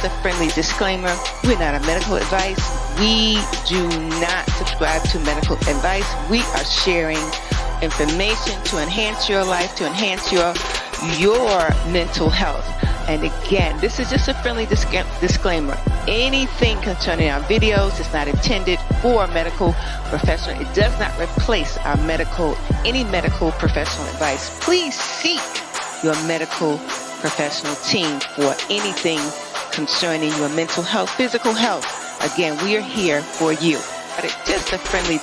just a friendly disclaimer. We're not a medical advice. We do not subscribe to medical advice. We are sharing information to enhance your life, to enhance your mental health. And again, this is just a friendly disclaimer. Anything concerning our videos is not intended for a medical professional. It does not replace our any medical professional advice. Please seek your medical professional team for anything concerning your mental health, physical health. Again, we are here for you. But it's just a friendly.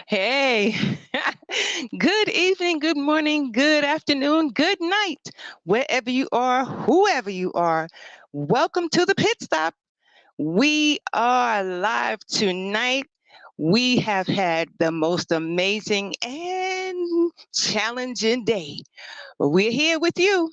Hey, good evening, good morning, good afternoon, good night, wherever you are, whoever you are. Welcome to the Pit Stop. We are live tonight. We have had the most amazing and challenging day. But we're here with you,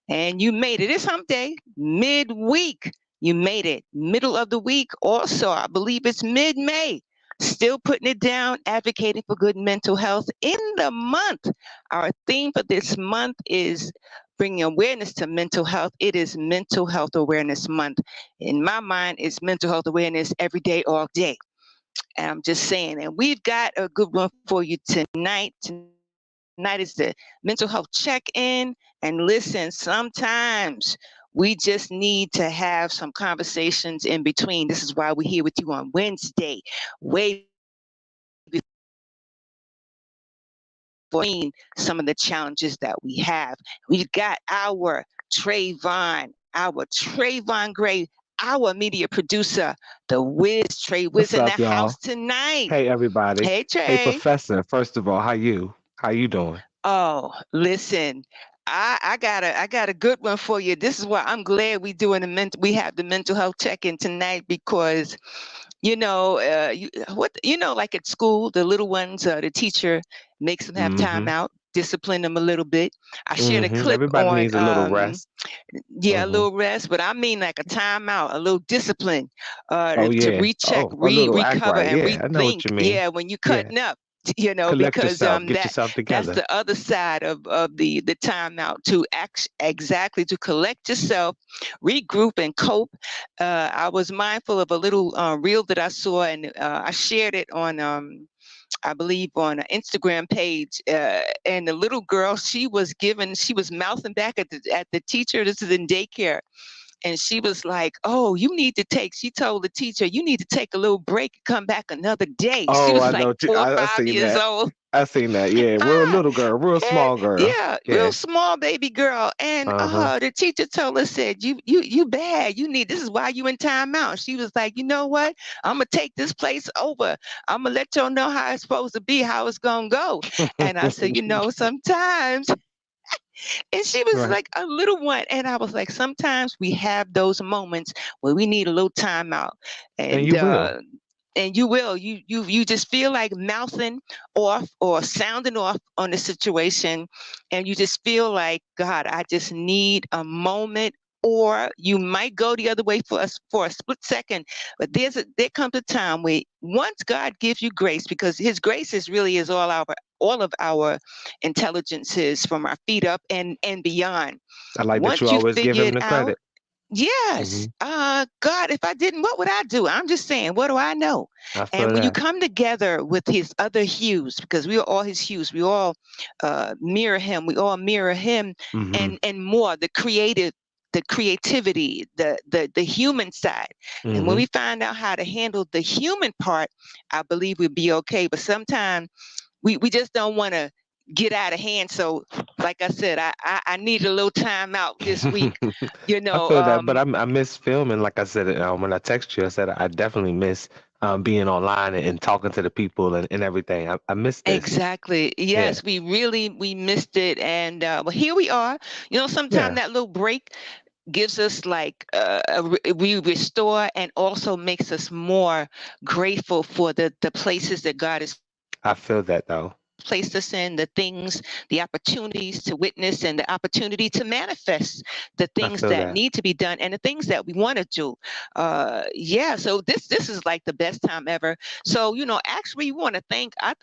and you made it. It's hump day, midweek. You made it. Middle of the week also, I believe it's mid-May. Still putting it down, advocating for good mental health in the month. Our theme for this month is bringing awareness to mental health. It is Mental Health Awareness Month. In my mind, it's mental health awareness every day, all day. And I'm just saying, and we've got a good one for you tonight. Tonight is the mental health check-in. And listen, sometimes we just need to have some conversations in between. This is why we're here with you on Wednesday, way before some of the challenges that we have. We've got our Trayvon Gray, our media producer, the Wiz, Trey Wiz, in the house tonight. Hey, everybody. Hey, Trey. Hey, Professor. First of all, how you doing? Oh, listen. I got a good one for you. This is why I'm glad we have the mental health check-in tonight, because like at school, the little ones, the teacher makes them have time out, discipline them a little bit. I shared a clip. Everybody needs a little rest. Yeah, a little rest, but I mean like a timeout, a little discipline, to recheck, recover, and rethink. I know what you mean. Yeah, when you're cutting up. Collect because yourself, get yourself together. That's the other side of the timeout, to to collect yourself, regroup, and cope. I was mindful of a little reel that I saw, and I shared it on I believe on an Instagram page, and the little girl, she was mouthing back at the teacher. This is in daycare. And she was like, "Oh, she told the teacher, you need to take a little break and come back another day." Oh, she was I like know. 4 or 5 years old. I seen that. Yeah, real little girl, real small girl. Yeah, real small baby girl. And the teacher told her, said, you bad. This is why you in timeout. She was like, you know what? I'm going to take this place over. I'm going to let y'all know how it's supposed to be, how it's going to go. And I said, sometimes. And she was like a little one. And I was like, sometimes we have those moments where we need a little time out. And you will. And you just feel like mouthing off or sounding off on the situation. And you just feel like, God, I just need a moment. Or you might go the other way for a split second. But there comes a time where once God gives you grace, because his grace is all of our intelligences from our feet up and beyond. I like that you always give him the credit. Yes. God, if I didn't, what would I do? I'm just saying, what do I know? And when you come together with his other hues, because we are all his hues, we all mirror him. We all mirror him and more, the the creativity, the human side. And when we find out how to handle the human part, I believe we'll be okay. But sometimes we just don't want to get out of hand. So like I said, I need a little time out this week, you I know. feel that, but I miss filming. Like I said, when I text you, I said I definitely miss being online and talking to the people and everything. I miss this. Exactly. Yeah. Yes, we missed it. And well, here we are. You know, sometimes Yeah. that little break gives us like we restore and also makes us more grateful for the places that God has I feel that though. placed us in, the things, the opportunities to witness, and the opportunity to manifest the I things feel that that. need to be done and the things that we want to do. Yeah, so this is like the best time ever. So actually, we want to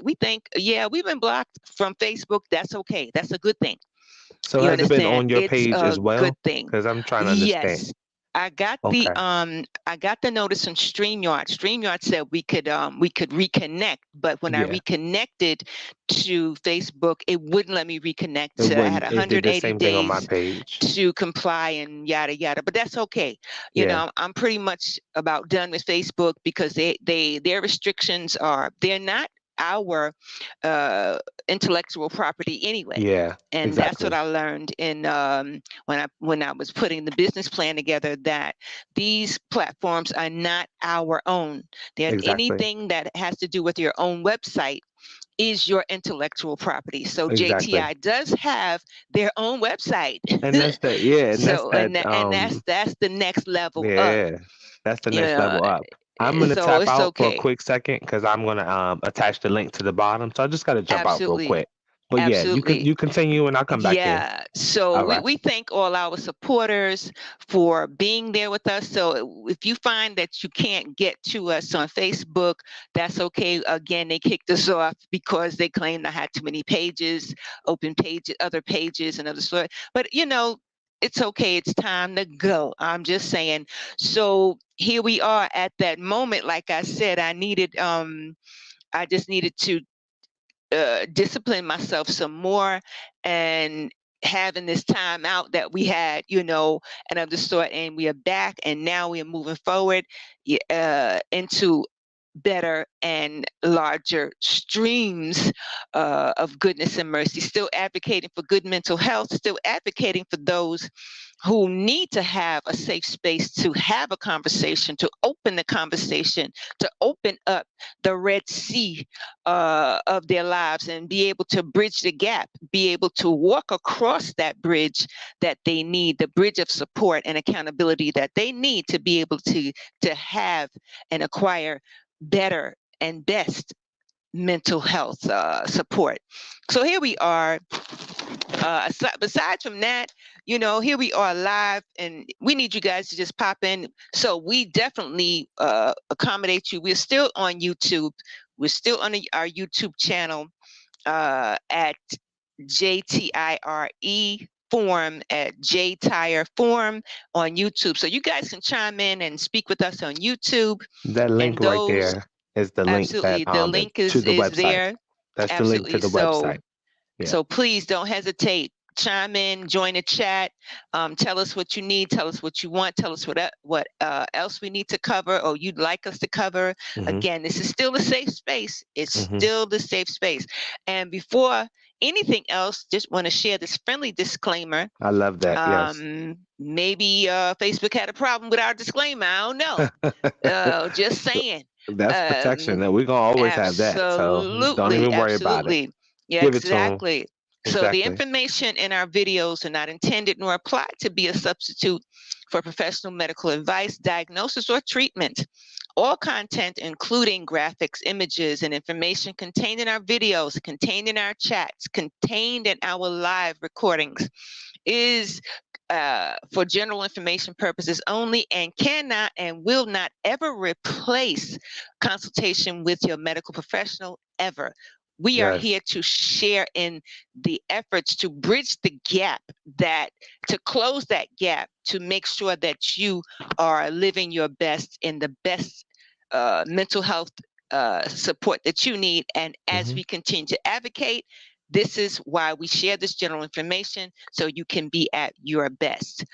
we think, yeah, we've been blocked from Facebook. That's okay. That's a good thing. So You has it been understand? on your It's page a as good well? thing. Because I'm trying to understand. Yes. Okay. I got the notice from StreamYard. StreamYard said we could reconnect, but when I Yeah. reconnected to Facebook, it wouldn't let me reconnect. It I had wouldn't. It did the 180 same thing on my days page. to comply and yada yada. But that's okay. Yeah. I'm pretty much about done with Facebook because their restrictions they're not our intellectual property anyway. Yeah. And that's what Exactly. I learned in when I was putting the business plan together, that these platforms are not our own. That Exactly. anything that has to do with your own website is your intellectual property. So Exactly. JTI does have their own website. And that's that. Yeah. And that's So that. that's the next level up. Yeah. That's the You next know, level up. I'm gonna so tap it's out for a okay. quick second because I'm gonna attach the link to the bottom. So I just gotta jump out real Absolutely. quick. But yeah, Absolutely. you continue and I'll come back in. Yeah. So All we, right. we thank all our supporters for being there with us. So if you find that you can't get to us on Facebook, that's okay. Again, they kicked us off because they claimed I had too many pages, open pages, other pages, and other sort. But it's okay. It's time to go. I'm just saying. So here we are at that moment. Like I said, I just needed to discipline myself some more, and having this time out that we had, and of the sort, and we are back, and now we are moving forward into better and larger streams of goodness and mercy, still advocating for good mental health, still advocating for those who need to have a safe space to have a conversation, to open the conversation, to open up the Red Sea of their lives and be able to bridge the gap, be able to walk across that bridge that they need, the bridge of support and accountability that they need to be able to have and acquire better and best mental health support. So here we are. Besides from that, here we are live, and we need you guys to just pop in. So we definitely accommodate you. We're still on YouTube. We're still on our YouTube channel at JTIRE Forum, at JTire Forum on YouTube. So you guys can chime in and speak with us on YouTube. That link And right those, there is the link that absolutely, the link to the is website. there. That's the link to Absolutely. the website. Yeah. So please don't hesitate. Chime in, join the chat. Tell us what you need. Tell us what you want. Tell us what else we need to cover or you'd like us to cover. Again, this is still a safe space. It's still the safe space. And before anything else, just want to share this friendly disclaimer. I love that. Yes. Maybe Facebook had a problem with our disclaimer. I don't know. Just saying. That's protection. That we're gonna always have that. So don't even worry about it. Yeah, Give it to them. exactly. So the Exactly. information in our videos are not intended nor applied to be a substitute for professional medical advice, diagnosis, or treatment. All content, including graphics, images, and information contained in our videos, contained in our chats, contained in our live recordings, is for general information purposes only and cannot and will not ever replace consultation with your medical professional ever. We are Yes. here to share in the efforts to bridge the gap, to close that gap, to make sure that you are living your best in the best mental health support that you need. And as we continue to advocate, This is why we share this general information so you can be at your best.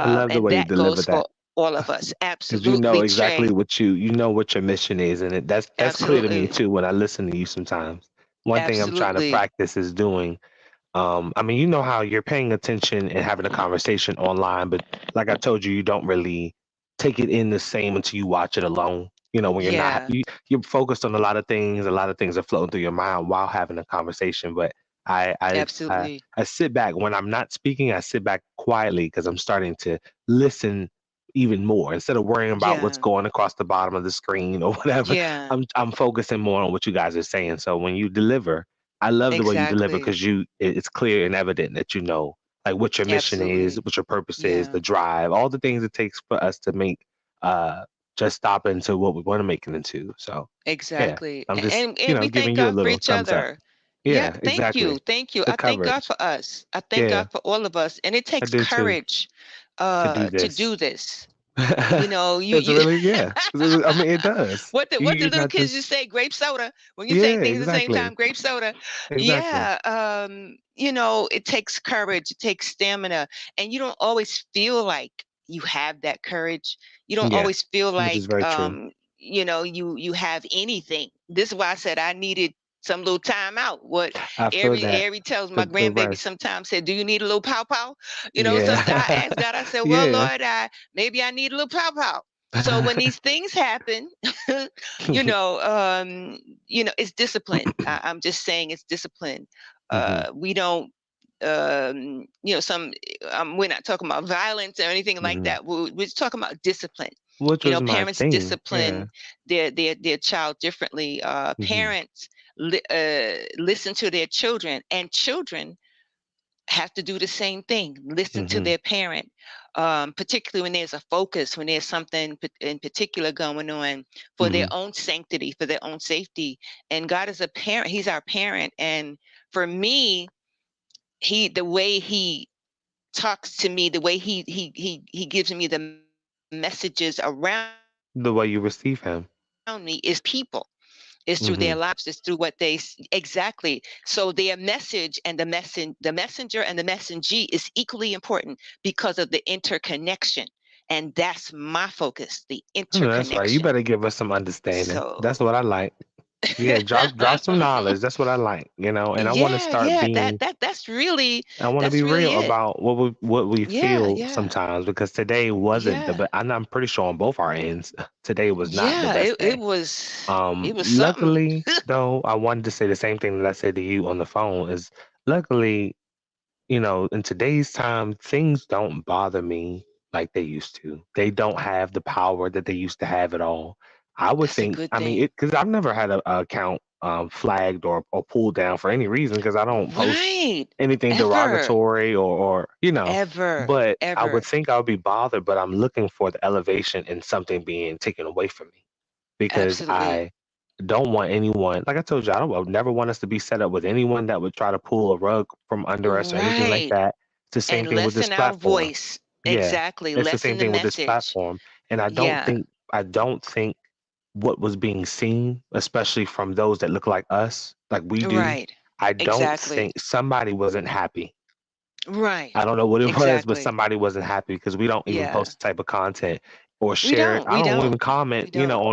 I love the And way you that deliver goes that. for all of us. Because you know Absolutely, exactly Trey. what you know what your mission is, and that's clear to me Absolutely. too when I listen to you sometimes. One thing I'm trying to Absolutely. practice is doing. I mean, you know how you're paying attention and having a conversation online, but like I told you, you don't really take it in the same until you watch it alone. You know, when you're not Yeah, you're focused on a lot of things are floating through your mind while having a conversation. But absolutely. I sit back when I'm not speaking. I sit back quietly because I'm starting to listen even more instead of worrying about what's Yeah, going across the bottom of the screen or whatever. yeah, I'm focusing more on what you guys are saying. So when you deliver, I love the way you deliver exactly. because it's clear and evident that you know like what your mission is, Absolutely. what your purpose is, Yeah, the drive, all the things it takes for us to make uh just stop into what we want to make it into. So yeah, exactly. I'm just, And we thank giving you a God for little each thumbs up. other. Yeah, Yeah, thank you. exactly. Thank you. The I thank God coverage. for us. I thank Yeah, God for all of us. And it I takes do too. courage To do to this. do this. You know, It's you really, yeah. I mean, it does. what the You're little not kids just just, say, grape soda, when you say yeah, things at the same exactly. time, grape soda. Exactly. Yeah, you know, it takes courage, it takes stamina, and you don't always feel like you have that courage. You don't Yeah, always feel which like is very true. you know, you have anything. This is why I said I needed some little time out. What I feel that Ari tells my the grandbaby rest. sometimes, said, do you need a little pow pow? You know, so I Yeah. asked God, I said, well, Yeah. Lord, maybe I need a little pow pow. So when these things happen, you know, it's discipline. I'm just saying it's discipline. Hmm. We don't, we're not talking about violence or anything like Hmm. that. We're just talking about discipline. Which You know, was my parents thing. Yeah. discipline their child differently. Hmm. Parents listen to their children, and children have to do the same thing, listen to Hmm. their parent, particularly when there's a focus, when there's something in particular going on for their Hmm. own sanctity, for their own safety. And God is a parent, He's our parent. And for me, the way He talks to me, the way He gives me the messages around me is through The way people, you receive him. is through their lives, is through what they Hmm. exactly. So their message and the messenger and the messengee is equally important because of the interconnection. And that's my focus, the I know that's right. You interconnection. better give us some understanding. That's So what I like. Yeah, drop some knowledge. That's what I like, and I want to yeah, start yeah, being I want to be that's really real it. about what we Yeah, feel yeah, sometimes because today wasn't the yeah, best. I'm pretty sure on both our ends, today was not the yeah. best day. It was something. Luckily, though, I wanted to say the same thing that I said to you on the phone is luckily, in today's time, things don't bother me like they used to. They don't have the power that they used to have at all. I would That's a think, good I mean, thing. because I've never had a account flagged or pulled down for any reason because I don't post Right. anything Ever, derogatory ever, but I would ever. think I would be bothered, but I'm looking for the elevation in something being taken away from me because Absolutely. I don't want anyone, like I told you, I would never want us to be set up with anyone that would try to pull a rug from under us or anything like Right. that. It's the same And thing with this lessen our platform. voice. Yeah, Exactly. it's the Lessen same the thing with this message. platform. And Yeah. I don't think what was being seen, especially from those that look like us, like we do, Right. I don't Exactly. think somebody wasn't happy. Right. I don't know what it was, but Exactly. somebody wasn't happy because we don't even Yeah. post the type of content or We share it. don't. I We don't don't. even comment, We don't.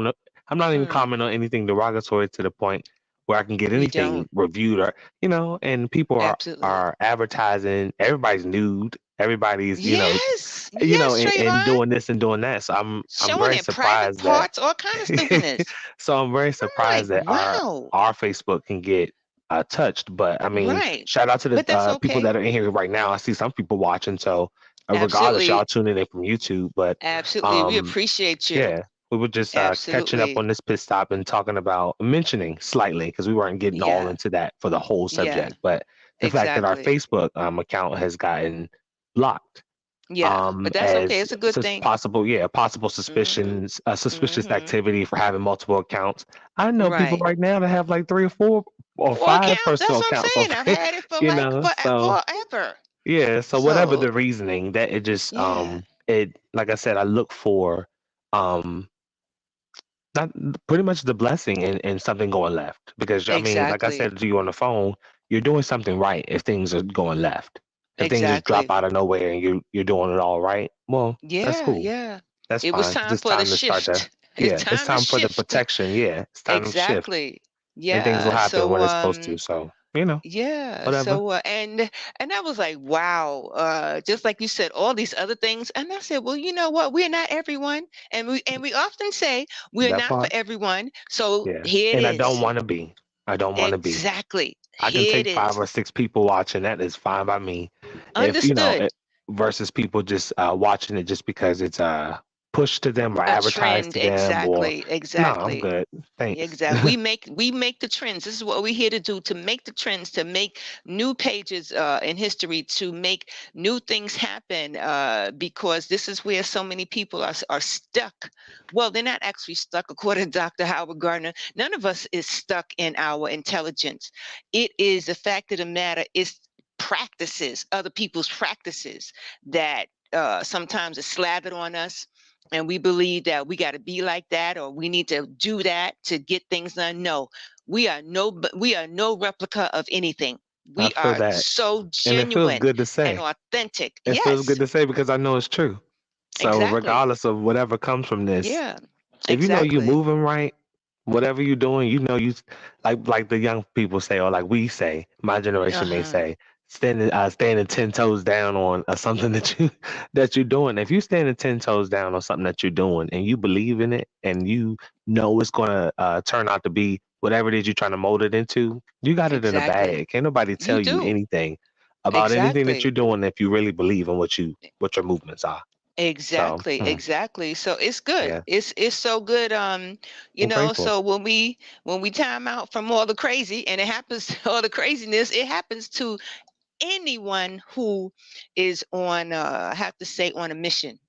I'm not even Mm, commenting on anything derogatory to the point where I can get we don't. anything reviewed or, and people Absolutely. are advertising, everybody's nude, everybody's, Yes. Yes, and Trayvon. doing this and doing that. So I'm Showing very their private surprised that parts, all kind of stupidness. so I'm very I'm like, surprised that wow. our Facebook can get touched. But I mean, Right. shout out to the But that's people okay. that are in here right now. I see some people watching, so regardless, Absolutely. y'all tuning in from YouTube. But Absolutely. We um, appreciate you. yeah, we were just catching up Absolutely. on this pit stop and talking about mentioning slightly because we weren't getting all Yeah. into that for the whole Yeah. subject. But the fact that our Exactly. Facebook account has gotten blocked Yeah. But that's okay. as It's a good thing. possible Mm-hmm. suspicious Mm-hmm. activity for having multiple accounts. I know people Right. right now that have like three or four or Four five accounts. personal That's what I'm accounts on saying. I've had it for like so forever. yeah, so whatever So the reasoning that it just yeah. it like I said, I look for um not pretty much the blessing in something going left because I mean, like I Exactly. said to you on the phone, you're doing something right if things are going left. If things just drop Exactly. out of nowhere and you're doing it all right, well, that's Yeah, cool. yeah. That's It was fine because time it's for the time to start to, shift. It's yeah, it's time to time for the shift. protection. Yeah, it's time to shift Exactly. and things will Yeah. happen when So it's supposed to. So, yeah. whatever. So and I was like, wow. Just like you said, all these other things. And I said, well, you know what? We're not everyone, and we often say we're That not for part. everyone. So Yeah. here it And I don't is. want to be. I don't want to be. Exactly. I can Here it take five is. or six people watching. That is fine by me. If Understood. versus people just watching it just because it's pushed to them or A advertised trend. to them, or Exactly. no, I'm Exactly. good. Thanks. Exactly. We make the trends. This is what we're here to do, to make the trends, to make new pages in history, to make new things happen. Because this is where so many people are stuck. Well, they're not actually stuck, according to Dr. Howard Gardner. None of us is stuck in our intelligence. It is the fact of the matter is practices, other people's practices that sometimes is slathered on us, and we believe that we got to be like that, or we need to do that to get things done. No, we are no replica of anything. I We feel are that, so and it feels genuine good to and say. authentic. It feels good Yes, to say because I know it's true. So exactly. regardless of whatever comes from this, Yeah, if you know you exactly. moving right, whatever you're doing, like the young people say, or like we say, my generation may Uh-huh. say, standing 10 toes down on something that that you're doing. If you standing 10 toes down on something that you're doing and you believe in it and you know it's gonna turn out to be whatever it is you're trying to mold it into, you got it in a Exactly. bag. Can't nobody You tell you do. anything about anything that Exactly. you're doing if you really believe in what your movements are. So Exactly, exactly. So it's good. yeah, It's so good. I'm grateful. So when we time out from all the crazy, and it happens, all the craziness, it happens to anyone who is on, I have to say, on a mission.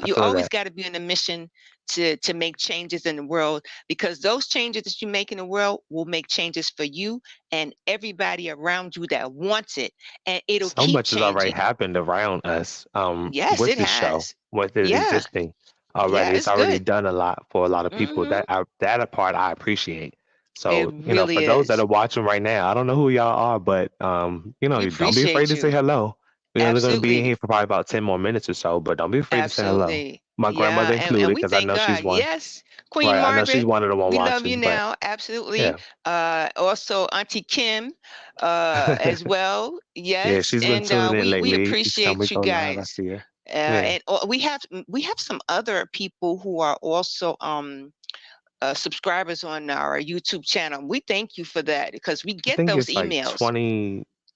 I You feel always that. got to be on a mission to make changes in the world, because those changes that you make in the world will make changes for you and everybody around you that wants it, and it'll So keep much has already changing. happened around us Yes, with it this show, has. with it Yeah, existing already. yeah, It's it's already good. done a lot for a lot of people. Hmm. That part I appreciate. It So, really for those that is. are watching right now, I don't know who y'all are, but We don't be afraid appreciate to say you. hello. We're only going to be in Absolutely. here for probably about 10 more minutes or so, but don't be afraid to say hello. Absolutely. My Yeah. grandmother And included, we because I thank know she's God. one. Yes. Queen Right. I know she's Margaret, one of the one we love you watching, but now. Absolutely. yeah. Also Auntie Kim, as well. Yeah, Yes. she's been And tuning in we lately. Each time we appreciate you go live, I guys. see her. Yeah. And we have some other people who are also subscribers on our YouTube channel. We thank you for that, because we I get think those it's like emails.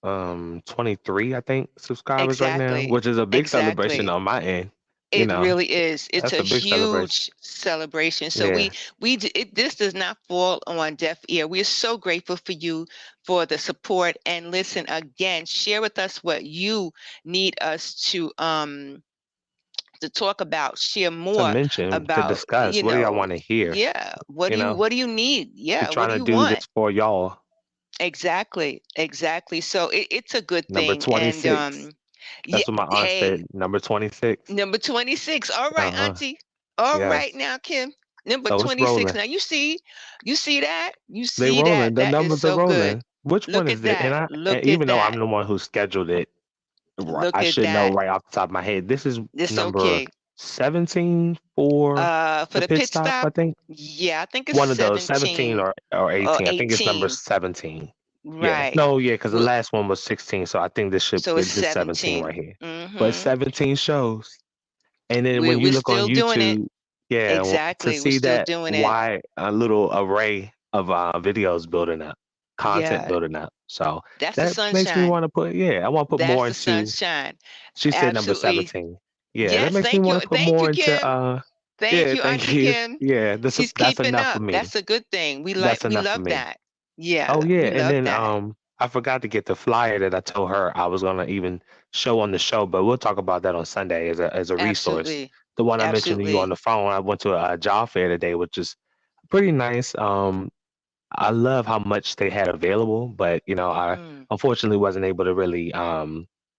23, I think, subscribers right now, Exactly. which is a big celebration Exactly. on my end. You It know, really is. It's that's a a big celebration. huge celebration. So Yeah. this does not fall on deaf ear. We're so grateful for you, for the support. And listen, again, share with us what you need us to talk about. Share To more mention, to about, discuss, what do y'all want to hear? yeah. What You do you know, what do you need? we're Yeah. What trying do to you do want? this for y'all. Exactly. Exactly. So it's a good Number thing. And 26. yeah, That's what my aunt hey, said. Number 26. number 26. All right, Uh-huh. Auntie. All right Yes. now, Kim. Number So it's 26. rolling. Now you see that? You They see rolling. that? The That is numbers are so good. rolling. Which one Look is at it? that. And Look at even though I'm that. the one who scheduled it, right, Look I at should know that. right off the top of my head. This is It's number okay. 17 for For the the pit pit stop, I stop, think. yeah, I think it's One of those, 17 17 or or 18. I think it's number 18. 17. Yeah. Right. No, yeah, because the Well, last one was 16. So I think so it's this 17 right 17. here. But Mm-hmm. 17 shows. And then when you We're look on still doing it. YouTube, yeah, to Exactly. We're see still that doing it. wide a little array of videos building up, content Yeah. building up. So That's the that makes me sunshine. want to put, yeah, I want to put That's more the into. sunshine. She said number Absolutely. 17. Yeah, that Yes, makes me thank you. want to put Thank you, more into Kim. Thank yeah, you, thank Auntie you. Kim. Yeah, She's that's keeping enough for up. me. That's a good thing. That's We enough for love me. that. Yeah, Oh yeah, we and love then that. I forgot to get the flyer that I told her I was gonna even show on the show, but we'll talk about that on Sunday as a resource. Absolutely. The one I mentioned to you on Absolutely. the phone, I went to a job fair today, which is pretty nice. I love how much they had available, but I Mm, unfortunately wasn't able to really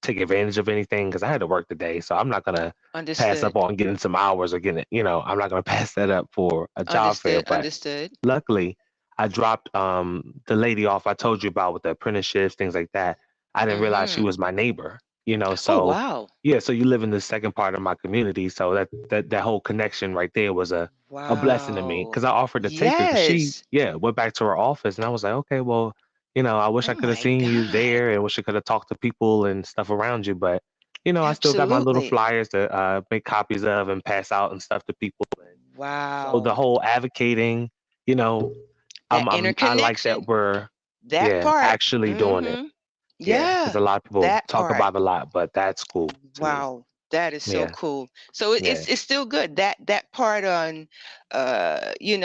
take advantage of anything because I had to work today. So I'm not gonna pass up understood. on getting some hours or getting it. I'm not gonna pass that up for a job fair. Understood. But Understood. luckily, I dropped the lady off I told you about with the apprenticeships, things like that. I didn't realize she Mm-hmm. was my neighbor, you know. Oh, So wow. yeah, so you live in the second part of my community, so that whole connection right there was a blessing to me Wow. because I offered to take her because she Yes. went back to her office and I was like, okay, well, I wish Oh I could have my seen you God. there and wish I could have talked to people and stuff around you, but I still got my little Absolutely. flyers to make copies of and pass out and stuff to people. And so the Wow. whole advocating, you know, That I like that interconnection, we're that part. actually doing it. Mm-hmm. Yeah, because Yeah, a lot of people that talk part. about it a lot, but that's cool to me. Wow, that is so Yeah, cool. So yeah, it's still good that part on, you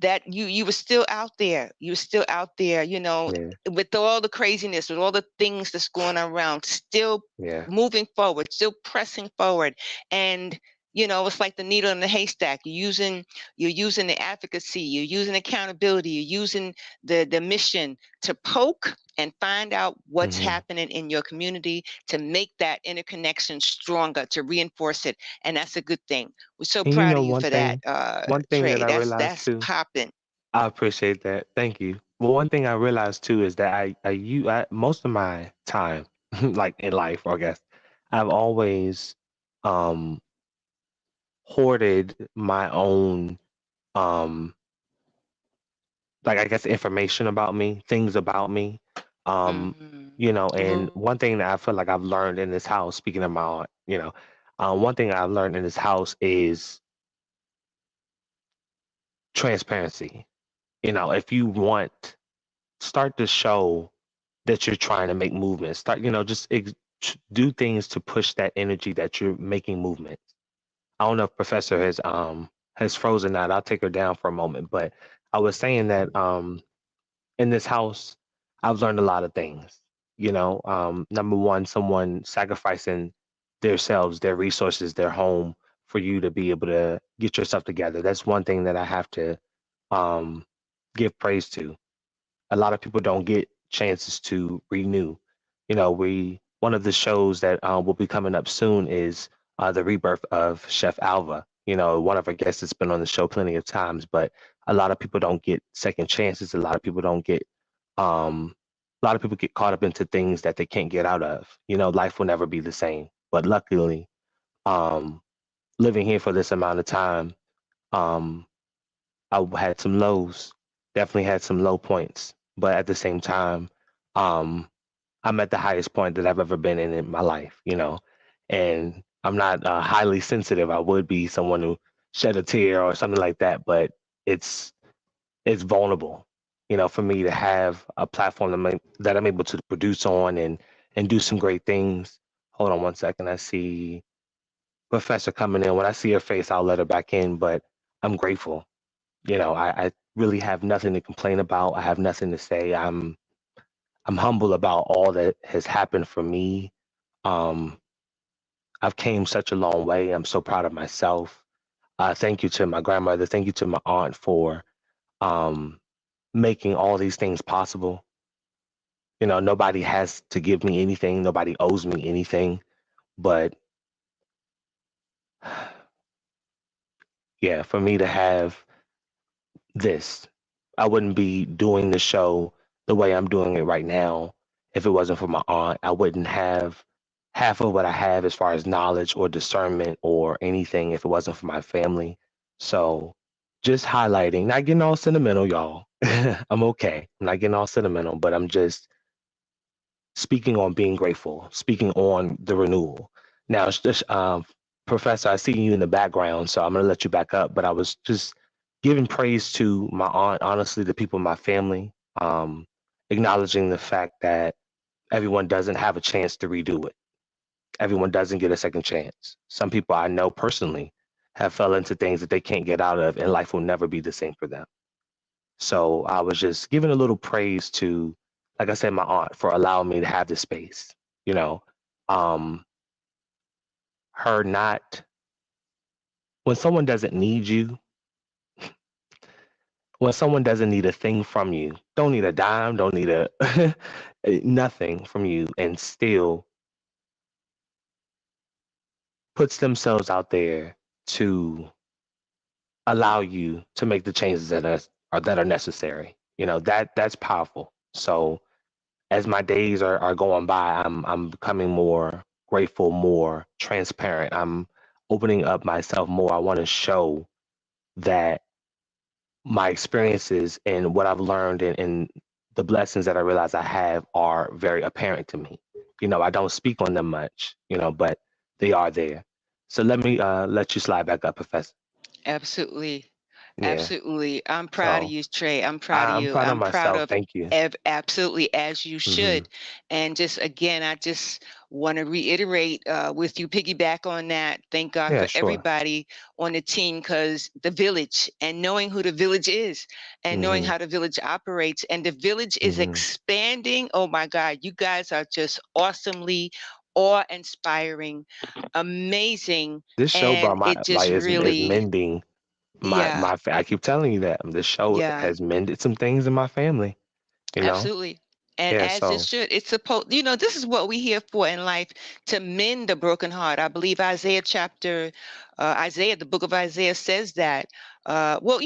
that you were still out there. You were still out there, yeah, with all the craziness, with all the things that's going on around, still yeah. moving forward, still pressing forward. And it's like the needle in the haystack. You're using the advocacy, you're using accountability, you're using the mission to poke and find out what's Hmm. happening in your community, to make that interconnection stronger, to reinforce it. And that's a good thing. We're so And you proud know of you for that, one thing that Trey. I That's realized that's too. popping. I appreciate that. Thank you. Well, one thing I realized too is that most of my time, like in life, I guess, I've always um hoarded my own um like I guess information about me, things about me. And Mm-hmm. one thing that I feel like I've learned in this house, speaking of my aunt, one thing I've learned in this house is transparency. If you want, start to show that you're trying to make movements. Start, just do things to push that energy that you're making movements. I don't know if Professor has frozen out. I'll take her down for a moment, but I was saying that in this house, I've learned a lot of things. Number one, someone sacrificing themselves, their resources, their home for you to be able to get yourself together. That's one thing that I have to um, give praise to. A lot of people don't get chances to renew. We one of the shows that will be coming up soon is the rebirth of Chef Alva. One of our guests has been on the show plenty of times, but a lot of people don't get second chances. A lot of people get caught up into things that they can't get out of. Life will never be the same. But luckily, um, living here for this amount of time, um, I had some lows, definitely had some low points, but at the same time, um, I'm at the highest point that I've ever been in my life, and I'm not highly sensitive. I would be someone who shed a tear or something like that, but it's it's vulnerable, for me to have a platform that I'm able to produce on and do some great things. Hold on one second. I see Professor coming in. When I see her face, I'll let her back in, but I'm grateful. I really have nothing to complain about. I have nothing to say. I'm humble about all that has happened for me. Um, I've came such a long way. I'm so proud of myself. Thank you to my grandmother. Thank you to my aunt for um, making all these things possible. Nobody has to give me anything. Nobody owes me anything. But yeah, for me to have this. I wouldn't be doing the show the way I'm doing it right now if it wasn't for my aunt. I wouldn't have half of what I have as far as knowledge or discernment or anything if it wasn't for my family. So just highlighting, not getting all sentimental, y'all. I'm okay. I'm not getting all sentimental, but I'm just speaking on being grateful, speaking on the renewal. Now, it's just, Professor, I see you in the background, so I'm going to let you back up. But I was just giving praise to my aunt, honestly, the people in my family, acknowledging the fact that everyone doesn't have a chance to redo it. Everyone doesn't get a second chance. Some people I know personally have fell into things that they can't get out of, and life will never be the same for them. So I was just giving a little praise to, like I said, my aunt for allowing me to have this space. You know, um, her not when someone doesn't need you, when someone doesn't need a thing from you, don't need a dime, don't need a nothing from you, and still puts themselves out there to allow you to make the changes that or that are necessary. That's powerful. So as my days are going by, I'm becoming more grateful, more transparent. I'm opening up myself more. I want to show that my experiences and what I've learned and the blessings that I realize I have are very apparent to me. I don't speak on them much, but they are there. So let me let you slide back up, Professor. Absolutely. Yeah. Absolutely. I'm proud of So you, Trey. I'm proud of I'm you. proud of I'm proud myself. of Thank you. absolutely, as you Hmm. should. And just again, I just want to reiterate with you, piggyback on that. Thank God Yeah, for sure. everybody on the team, because the village, and knowing who the village is and knowing Hmm. how the village operates, and the village is Hmm. expanding. Oh my God, you guys are just awesomely awe-inspiring, amazing. This show And brought my it just like is really, mending yeah. I keep telling you that this show Yeah, has mended some things in my family. You know. absolutely. And Yeah. as it So should, it's supposed, this is what we here for in life, to mend the broken heart. I believe Isaiah, the book of Isaiah says that. Well,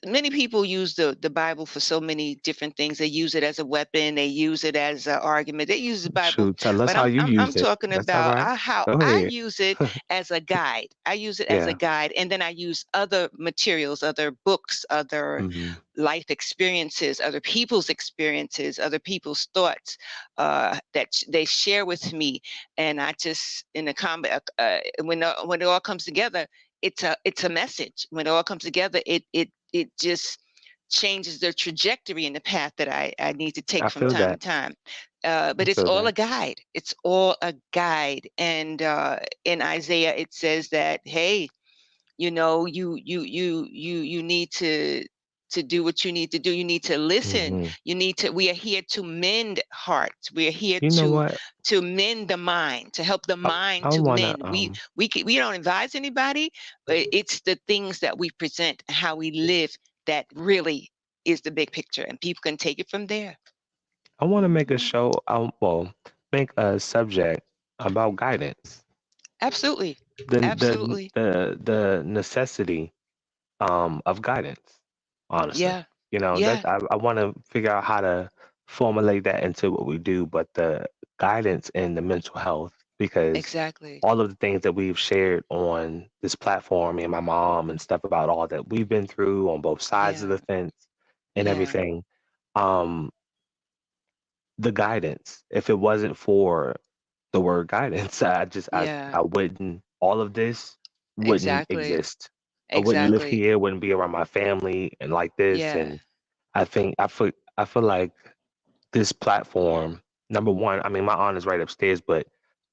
many people use the Bible for so many different things. They use it as a weapon. They use it as an argument. They use the Bible, shoot, tell us but how you I'm use it. talking That's all about right. how Go I ahead. use it as a guide. I use it as a Yeah. guide, and then I use other materials, other books, other Hmm. life experiences, other people's experiences, other people's thoughts that they share with me, and I just in the combat when it all comes together, it's a message. When it all comes together, it just changes the trajectory and the path that I need to take I from feel time to that. time. I But it's feel all a that. guide. It's all a guide. And in Isaiah, it says that, hey, you need to do what you need to do. You need to listen. Hmm. We are here to mend hearts. We are here You know to what? mend the mind, to help the I mind to wanna mend. We don't advise anybody, but it's the things that we present, how we live, that really is the big picture, and people can take it from there. make a show. Well, make a subject about guidance. Absolutely. Absolutely. The necessity of guidance. Honestly, Yeah. that Yeah. I want to figure out how to formulate that into what we do, but the guidance in the mental health, because Exactly. all of the things that we've shared on this platform, me and my mom and stuff about all that we've been through on both sides of Yeah. the fence and Yeah. everything. Um, the guidance, if it wasn't for the word guidance, Yeah. I wouldn't, all of this wouldn't Exactly. exist. I wouldn't live Exactly. here, wouldn't be around my family and like this. Yeah. And I feel like this platform, number one, I mean, my aunt is right upstairs, but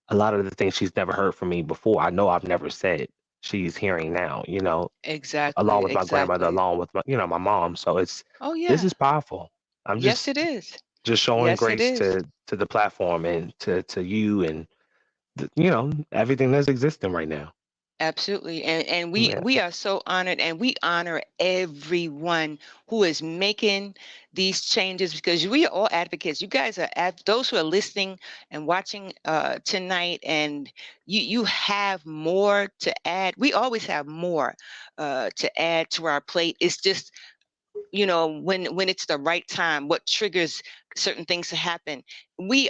a lot of the things she's never heard from me before, I know I've never said, she's hearing now, Exactly. along with my grandmother, Exactly. along with my mom. So Oh this yeah. is powerful. I'm Yes, just it is. showing Yes, it grace is. to the platform and to you and everything that's existing right now. Absolutely. And we Yeah, we are so honored, and we honor everyone who is making these changes, because we are all advocates. You guys are those who are listening and watching tonight, and you have more to add. We always have more to add to our plate. It's just, when it's the right time, what triggers certain things to happen. We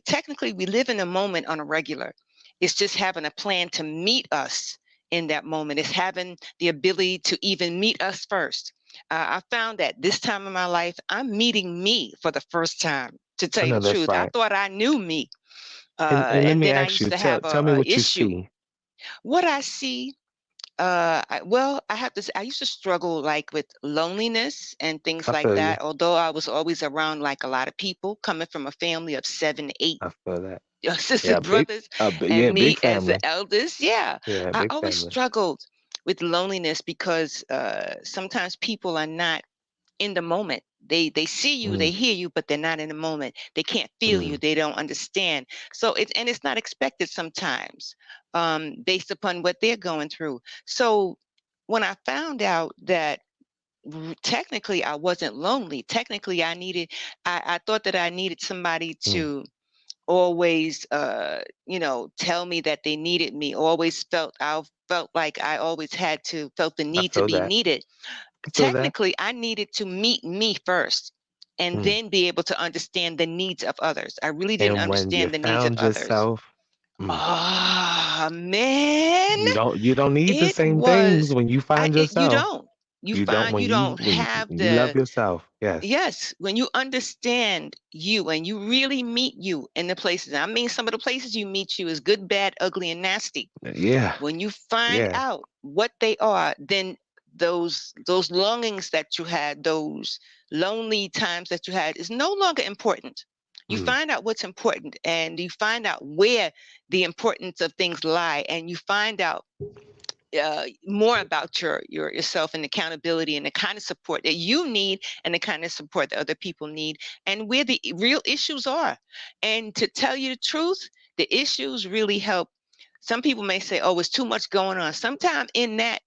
technically, we live in a moment on a regular. It's just having a plan to meet us in that moment. It's having the ability to even meet us first. I found that this time in my life, I'm meeting me for the first time, to tell I you know the that's truth. I right. thought I knew me, And let and me then I ask used you, to tell have tell me a what you issue. see. What I see, well, I have to say, I used to struggle like with loneliness and things I like feel you. that. Although I was always around like a lot of people, coming from a family of 7, 8 I feel that. sister Yeah, brothers, yeah, and big me as the family. eldest. Yeah, Yeah, I big always family. struggled with loneliness, because sometimes people are not in the moment. They see you, they Mm, hear you, but they're not in the moment. They can't feel you. mm, They don't understand. So it's not expected sometimes, based upon what they're going through. So when I found out that technically I wasn't lonely, technically I thought that I needed somebody mm. to always tell me that they needed me. Always felt I felt like I always had to felt the I need to feel be that. needed. I feel that. technically I needed to meet me first and Mm. then be able to understand the needs of others. I really didn't And when you understand the needs of found others. yourself, mm, Ah, man, you don't need the it same things was. when you find You yourself. don't. You You don't find when you don't have you love the. yourself. Yes. Yes, when you understand you and you really meet you in the places. I mean, some of the places you meet you is good, bad, ugly, and nasty. Yeah. When you find Yeah. out what they are, then those longings that you had, those lonely times that you had, is no longer important. You Mm. find out what's important, and you find out where the importance of things lie, and you find out more about yourself and accountability and the kind of support that you need and the kind of support that other people need and where the real issues are. And to tell you the truth, the issues really help. Some people may say, oh, it's too much going on. Sometimes in that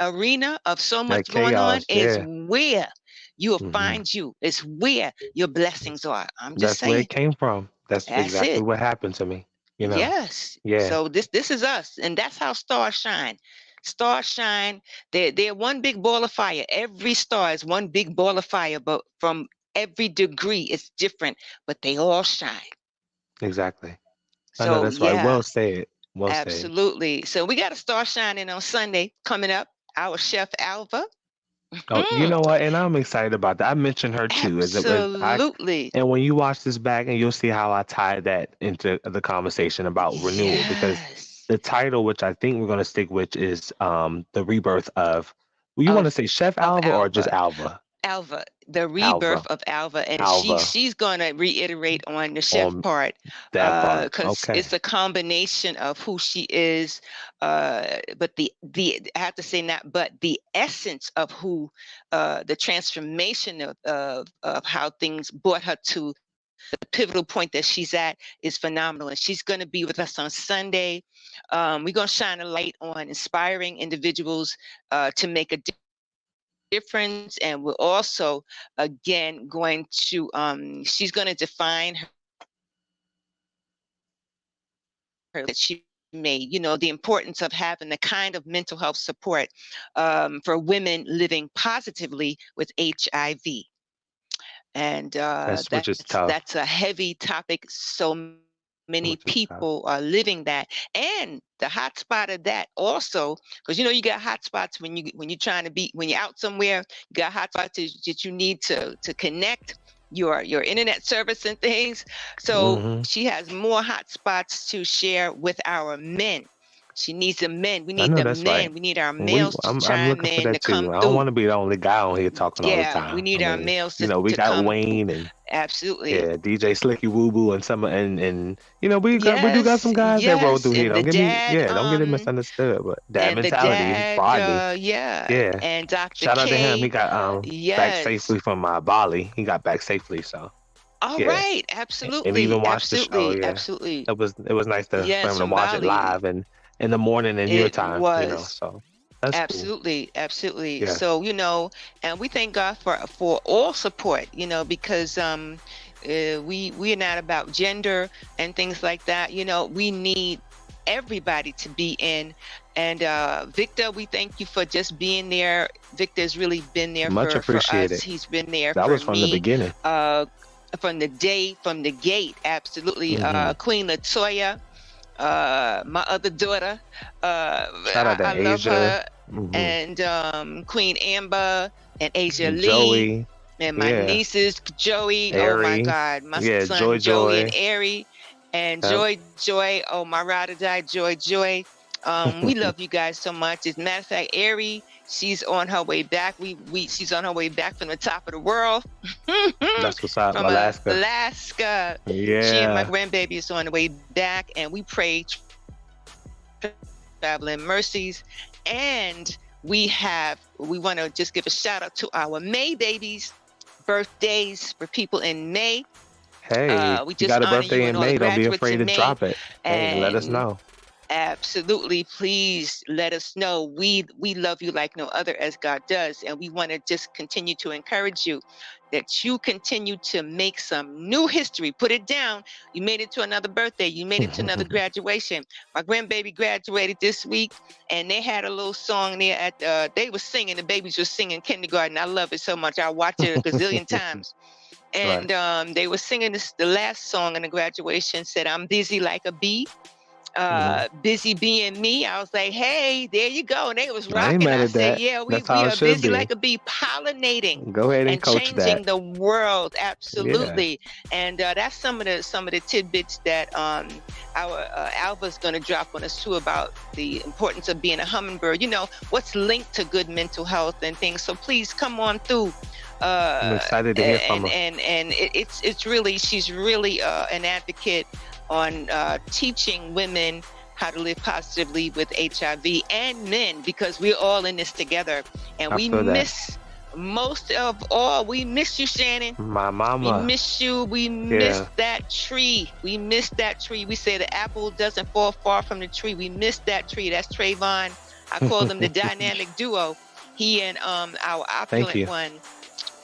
arena of so That much going on chaos. is Yeah. where you will Hmm. find you. It's where your blessings are. I'm just That's where it saying. came from. That's That's exactly it. what happened to me. You know. Yes. Yeah. So this is us, and that's how stars shine. Stars shine. They're one big ball of fire. Every star is one big ball of fire, but from every degree it's different, but they all shine. Exactly. I know So that's right. yeah, Well said. Well said. absolutely. So we got a star shining on Sunday coming up. Our chef Alva. Oh, you know what? And I'm excited about that. I mentioned her too. Absolutely. And when you watch this back, and you'll see how I tied that into the conversation about renewal, because Yes. the title, which I think we're going to stick with, is the rebirth of. Well, you want to Of say Chef of Alva or just Alva. Alva? Alva, the rebirth Alva. of Alva, and Alva she's gonna reiterate on the chef on part, that part. because Okay. it's a combination of who she is, but the I have to say not but the essence of who, the transformation of how things brought her to the pivotal point that she's at is phenomenal, and she's going to be with us on Sunday. We're going to shine a light on inspiring individuals to make a difference, and we're also again going to she's going to define her that she made, the importance of having the kind of mental health support for women living positively with HIV. And That's which is that's tough. that's a heavy topic. So many Which people is are tough. living that, and the hot spot of that also, because you got hot spots when you're trying to be when you're out somewhere. You got hot spots that you need to connect your internet service and things. So Hmm. she has more hot spots to share with our men. She needs the men. We I need know the that's right. men. We need our We males to I'm chime looking for in to that come too. I don't through. want to be the only guy on here talking all the Yeah, we time. I need our mean, males we to got come. Wayne and Absolutely. yeah, DJ Slicky Woo Boo and some and we do got Yes, some guys that roll yes, through here. and the dad, Don't get it misunderstood, but Dad and the mentality dad, Friday. yeah, Yeah. and Dr. Shout out to him. He K, got back yes. safely from Bali. He got back safely, so All yeah. right, And absolutely, even watched the show, absolutely, yeah. absolutely. It was nice for Yes, him to from watch it Bali, live and in the morning in your it time, was. so that's cool. Absolutely, absolutely. Yes. So, and we thank God for all support, because we are not about gender and things like that. We need everybody to be in. And Victor, we thank you for just being there. Victor's really been there Much for us. appreciated. He's been there That for was from the me beginning. from the gate. Absolutely. Hmm. Queen Latoya, my other daughter, Shout out I to love Asia. her, Hmm. and Queen Amber and Asia Lee, Joey. and my Yeah. nieces Joey. Oh my Airy. God, my Yeah, Joy son Joey and Joy. Ari, and Yep. Joy. Oh, my ride or die, Joy. We love you guys so much. As a matter of fact, Ari, she's on her way back. She's on her way back from the top of the world. That's what's up. From Alaska. Alaska. She and my Yeah. grandbaby is on the way back, and we pray traveling mercies. And we want to just give a shout out to our May babies, birthdays for people in May. Hey, We you just got a honor you birthday and in all the May. Don't be graduates afraid in to May. drop it. Hey, let us And know. Absolutely. Please let us know. We love you like no other, as God does. And we want to just continue to encourage you that you continue to make some new history. Put it down. You made it to another birthday. You made it to another graduation. My grandbaby graduated this week, and they had a little song there at they were singing, the babies were singing kindergarten. I love it so much. I watch it a gazillion times. And they were singing the last song in the graduation said, "I'm busy like a bee. Busy being me." I was like, hey, there you go. And they was rocking. I said, yeah, we are busy like a bee, pollinating. Go ahead and coach changing that. the world. Absolutely. Yeah. And that's some of the tidbits that our Alva's going to drop on us too, about the importance of being a hummingbird, what's linked to good mental health and things. So please come on through. I'm excited to hear from her. And it's really, she's really an advocate on teaching women how to live positively with HIV, and men, because we're all in this together. And we miss, most of all, we miss you, Shannon. My mama. We miss you. We miss that tree. We miss that tree. We say the apple doesn't fall far from the tree. We miss that tree. That's Trayvon. I call them the dynamic duo. He and our opulent one.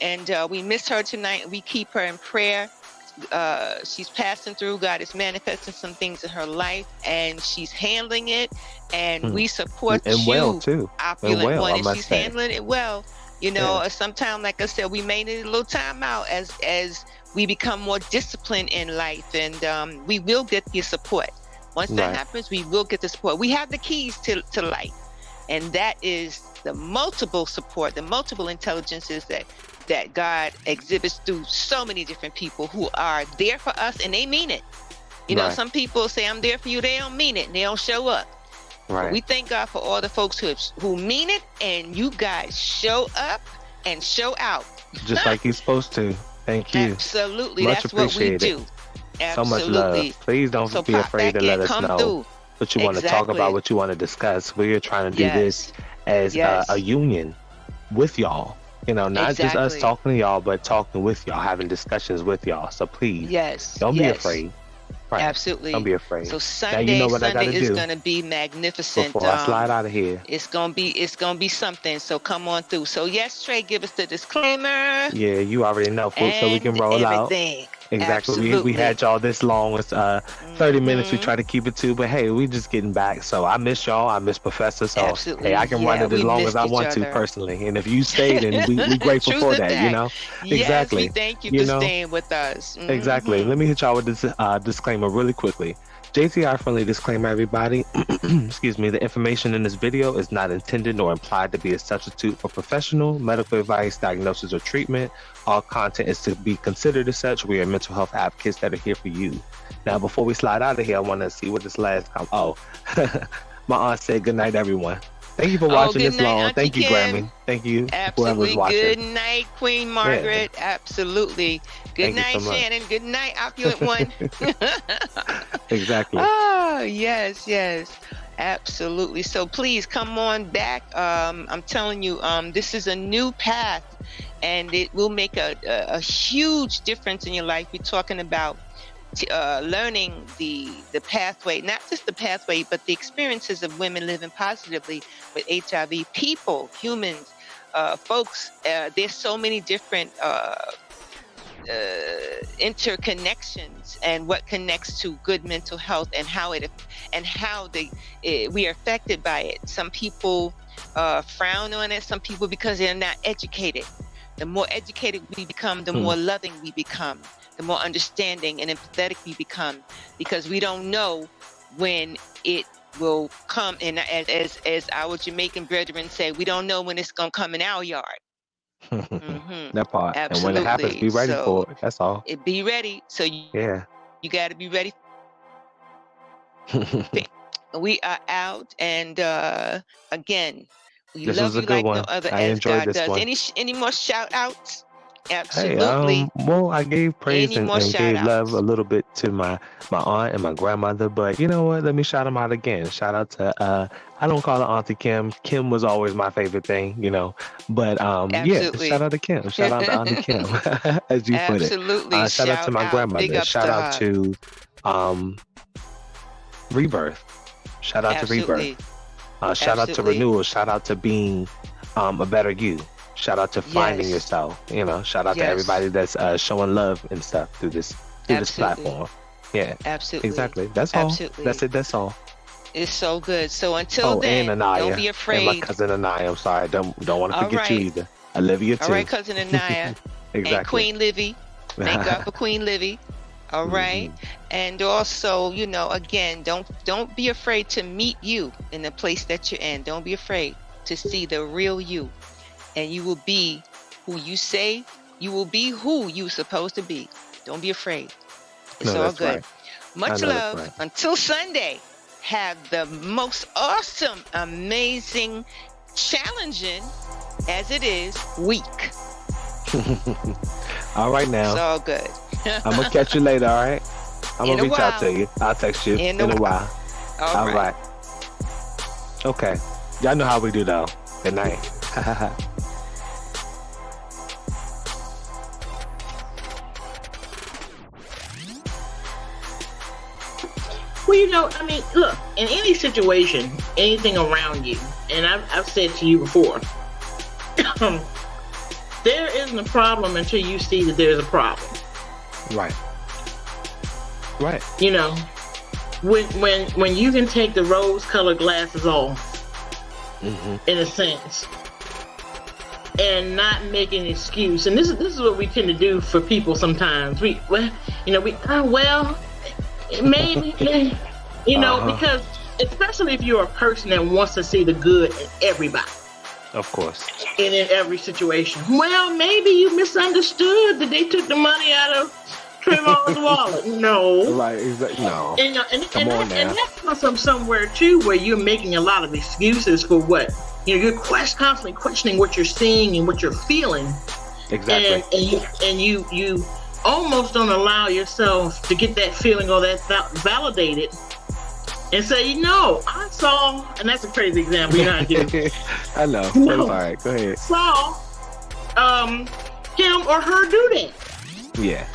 And we miss her tonight. We keep her in prayer. She's passing through. God is manifesting some things in her life, and she's handling it. And we support and you, well too. opulent one, and she's handling it well. Sometimes, like I said, we may need a little time out as we become more disciplined in life, and we will get the support. Once that happens, we will get the support. We have the keys to life, and that is the multiple support, the multiple intelligences that God exhibits through so many different people who are there for us, and they mean it. Some people say, I'm there for you. They don't mean it, and they don't show up. But we thank God for all the folks who mean it, and you guys show up and show out. Just like you're supposed to. Thank you. Absolutely. Much That's what we do. So much love. Please don't be afraid to let us know what you want to talk about, what you want to discuss. We're trying to do this as a union with y'all. Not just us talking to y'all, but talking with y'all, having discussions with y'all. So please, don't be afraid. Absolutely. Don't be afraid. So Sunday is going to be magnificent. Before I slide out of here, it's going to be something. So come on through. So yes, Trey, give us the disclaimer. Yeah, you already know, folks, so we can roll everything. Out. Exactly. We had y'all this long. It's 30 minutes. We try to keep it to, but hey, we just getting back. So I miss y'all. I miss Professor. So hey, I can run it as long as I want to personally. And if you stay, then we grateful for that. Exactly. Yes, we thank you for staying with us. Exactly. Let me hit y'all with this disclaimer really quickly. JTI friendly disclaimer, everybody. Excuse me. The information in this video is not intended nor implied to be a substitute for professional medical advice, diagnosis, or treatment. All content is to be considered as such. We are mental health advocates that are here for you. Now, before we slide out of here, I want to see what this last comment. Oh, my aunt said good night, everyone. Thank you for watching this long. Auntie Thank you, Kim. Grammy. Thank you, Absolutely. whoever's watching. Good night, Queen Margaret. Yeah. Absolutely. Good night, so Shannon. Good night, opulent one. Exactly. Oh, yes. Absolutely. So please come on back. I'm telling you, this is a new path, and it will make a huge difference in your life. We're talking about learning the pathway, not just the pathway, but the experiences of women living positively with HIV. People, humans, folks. There's so many different interconnections, and what connects to good mental health, and how we are affected by it. Some people frown on it. Some people, because they're not educated. The more educated we become, the more loving we become, the more understanding and empathetic we become, because we don't know when it will come. And as our Jamaican brethren say, we don't know when it's going to come in our yard. That part. Absolutely. And when it happens, be ready for it. That's all. Be ready. So you got to be ready. We are out, and again, we love you like no other, as God does. Any more shout outs? Absolutely. Hey, well, I gave praise and gave love a little bit to my aunt and my grandmother, but you know what? Let me shout them out again. Shout out to I don't call her Auntie Kim. Kim was always my favorite thing, But shout out to Kim. Shout out to Auntie Kim, as you put it. Absolutely. Shout out to my grandmother. Shout out to Rebirth. Shout out to Absolutely. rebirth. Shout out to Absolutely. renewal. Shout out to being a better you. Shout out to finding Yes. yourself. Shout out to Yes. everybody that's showing love and stuff through this Absolutely. platform. Yeah, Absolutely. exactly. That's all. Absolutely. That's it. That's all. It's so good. So until Oh, and then, don't Anaya be and my afraid. cousin Anaya. I'm sorry. Don't want to All forget you right. either. Olivia All too. right, cousin Anaya. And Exactly. Queen Livy. Thank God for Queen Livy. All right. And also, again, don't be afraid to meet you in the place that you're in. Don't be afraid to see the real you. And you will be who you say you will be, who you're supposed to be. Don't be afraid. It's No, all that's good. right. Much I know that's love. right. Until Sunday, have the most awesome, amazing, challenging, as it is, week. All right It's now. all good. I'm gonna catch you later. All right. I'm In gonna a reach out while. to you. I'll text you In in a a while. All right. Okay. Y'all know how we do though. Good night. Well, I mean, look, in any situation, anything around you, and I've said to you before, there isn't a problem until you see that there's a problem. Right. Right. When you can take the rose-colored glasses off, in a sense, and not make an excuse. And this is what we tend to do for people sometimes. Maybe, because especially if you're a person that wants to see the good in everybody. Of course. And in every situation. Well, maybe you misunderstood that they took the money out of Trayvon's wallet. No. Right. Exactly. No. And Come on now. And that comes from somewhere too, where you're making a lot of excuses for what you're constantly questioning what you're seeing and what you're feeling. Exactly. And you almost don't allow yourself to get that feeling or that validated, and say, I saw, and that's a crazy example. You know how I do. I know. No. That's all right. Go ahead. Saw him or her do that. Yeah.